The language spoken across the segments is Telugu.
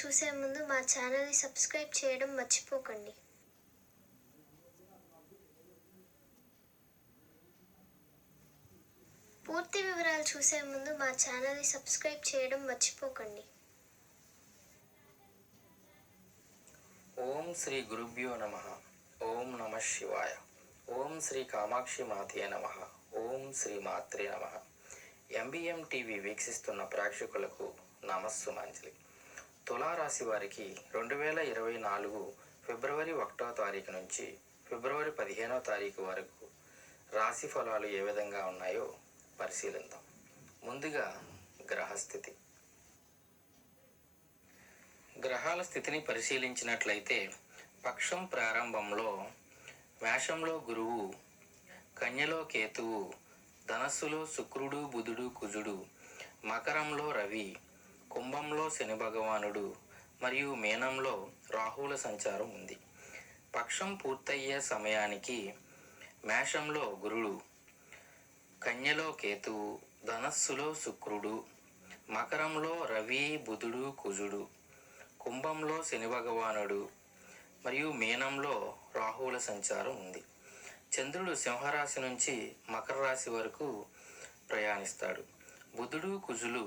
చూసే ముందు మా ఛానల్ని సబ్స్క్రైబ్ చేయడం మర్చిపోకండి. పూర్తి వివరాలు చూసే ముందు మా ఛానల్ని సబ్స్క్రైబ్ చేయడం మర్చిపోకండి. ఓం శ్రీ గురుభ్యో నమః. ఓం నమః శివాయ. ఓం శ్రీ కామాక్షి మాతే నమః. ఓం శ్రీ మాత్రే నమః. ఎంబీఎం టీవీ వీక్షిస్తున్న ప్రేక్షకులకు నమస్సుమాంజలి. తులారాశి వారికి 2024 ఫిబ్రవరి 1వ తారీఖు నుంచి ఫిబ్రవరి 15వ తారీఖు వరకు రాశి ఫలాలు ఏ విధంగా ఉన్నాయో పరిశీలిద్దాం. ముందుగా గ్రహస్థితి. గ్రహాల స్థితిని పరిశీలించినట్లయితే పక్షం ప్రారంభంలో మేషంలో గురువు, కన్యలో కేతువు, ధనస్సులో శుక్రుడు, బుధుడు, కుజుడు, మకరంలో రవి, కుంభంలో శని భగవానుడు మరియు మీనంలో రాహువుల సంచారం ఉంది. పక్షం పూర్తయ్యే సమయానికి మేషంలో గురుడు, కన్యలో కేతువు, ధనస్సులో శుక్రుడు, మకరంలో రవి, బుధుడు, కుజుడు, కుంభంలో శని భగవానుడు మరియు మీనంలో రాహువుల సంచారం ఉంది. చంద్రుడు సింహరాశి నుంచి మకర రాశి వరకు ప్రయాణిస్తాడు. బుధుడు, కుజులు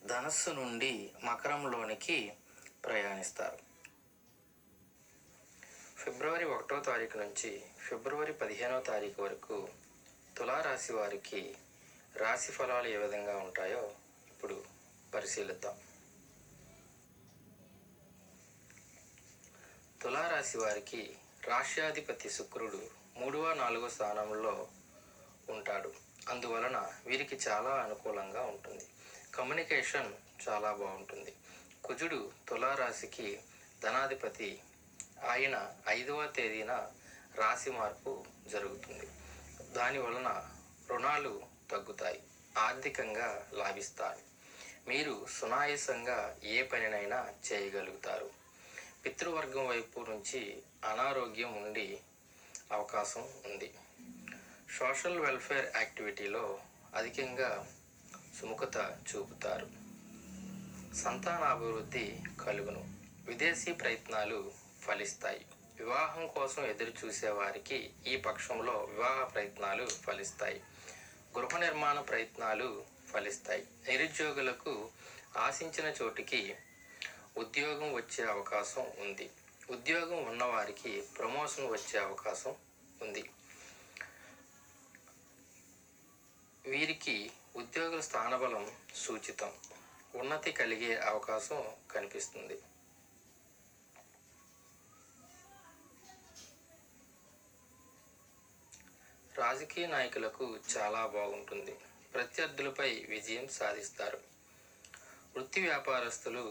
ధనస్సు నుండి మకరంలోనికి ప్రయాణిస్తారు. ఫిబ్రవరి 1వ తారీఖు నుంచి ఫిబ్రవరి 15వ తారీఖు వరకు తులారాశి వారికి రాశి ఫలాలు ఏ విధంగా ఉంటాయో ఇప్పుడు పరిశీలిద్దాం. తులారాశి వారికి రాశ్యాధిపతి శుక్రుడు 3వ 4వ స్థానంలో ఉంటాడు. అందువలన వీరికి చాలా అనుకూలంగా ఉంటుంది. కమ్యూనికేషన్ చాలా బాగుంటుంది. కుజుడు తులారాశికి ధనాధిపతి. ఆయన 5వ తేదీన రాశి మార్పు జరుగుతుంది. దానివలన రుణాలు తగ్గుతాయి, ఆర్థికంగా లాభిస్తారు. మీరు సునాయాసంగా ఏ పనినైనా చేయగలుగుతారు. పితృవర్గం వైపు నుంచి అనారోగ్యం ఉండి అవకాశం ఉంది. సోషల్ వెల్ఫేర్ యాక్టివిటీలో అధికంగా సుముఖత చూపుతారు. సంతానాభివృద్ధి కలుగును. విదేశీ ప్రయత్నాలు ఫలిస్తాయి. వివాహం కోసం ఎదురు చూసే వారికి ఈ పక్షంలో వివాహ ప్రయత్నాలు ఫలిస్తాయి. గృహ నిర్మాణ ప్రయత్నాలు ఫలిస్తాయి. నిరుద్యోగులకు ఆశించిన చోటికి ఉద్యోగం వచ్చే అవకాశం ఉంది. ఉద్యోగం ఉన్నవారికి ప్రమోషన్ వచ్చే అవకాశం ఉంది. వీరికి ఉద్యోగుల స్థానబలం సూచితం. ఉన్నతి కలిగే అవకాశం కనిపిస్తుంది. రాజకీయ నాయకులకు చాలా బాగుంటుంది. ప్రత్యర్థులపై విజయం సాధిస్తారు. వృత్తి వ్యాపారస్తులు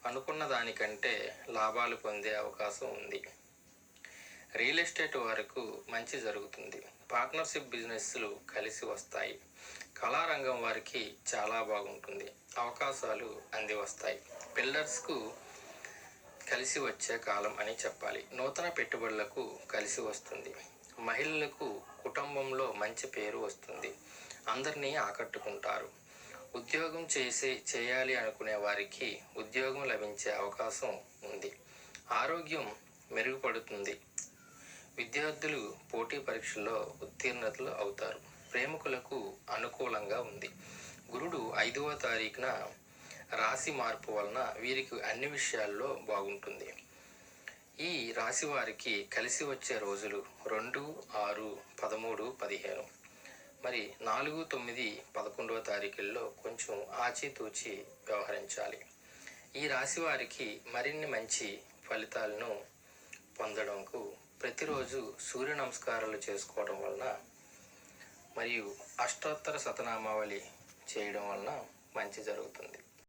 అనుకున్న దానికంటే లాభాలు పొందే అవకాశం ఉంది. రియల్ ఎస్టేట్ వారికి మంచి జరుగుతుంది. పార్ట్నర్షిప్ బిజినెస్లు కలిసి వస్తాయి. కళారంగం వారికి చాలా బాగుంటుంది. అవకాశాలు అంది వస్తాయి. బిల్డర్స్కు కలిసి వచ్చే కాలం అని చెప్పాలి. నూతన పెట్టుబడులకు కలిసి వస్తుంది. మహిళలకు కుటుంబంలో మంచి పేరు వస్తుంది. అందరినీ ఆకట్టుకుంటారు. ఉద్యోగం చేయాలి అనుకునే వారికి ఉద్యోగం లభించే అవకాశం ఉంది. ఆరోగ్యం మెరుగుపడుతుంది. విద్యార్థులు పోటీ పరీక్షల్లో ఉత్తీర్ణతలు అవుతారు. ప్రేమికులకు అనుకూలంగా ఉంది. గురుడు 5వ తారీఖున రాశి మార్పు వలన వీరికి అన్ని విషయాల్లో బాగుంటుంది. ఈ రాశి వారికి కలిసి వచ్చే రోజులు 2, 6, 13, 15. మరి 4, 9, 11వ తారీఖుల్లో కొంచెం ఆచితూచి వ్యవహరించాలి. ఈ రాశి వారికి మరిన్ని మంచి ఫలితాలను పొందడంకు ప్రతిరోజు సూర్య నమస్కారాలు చేసుకోవడం వలన మరియు అష్టోత్తర శతనామావళి చేయడం వలన మంచి జరుగుతుంది.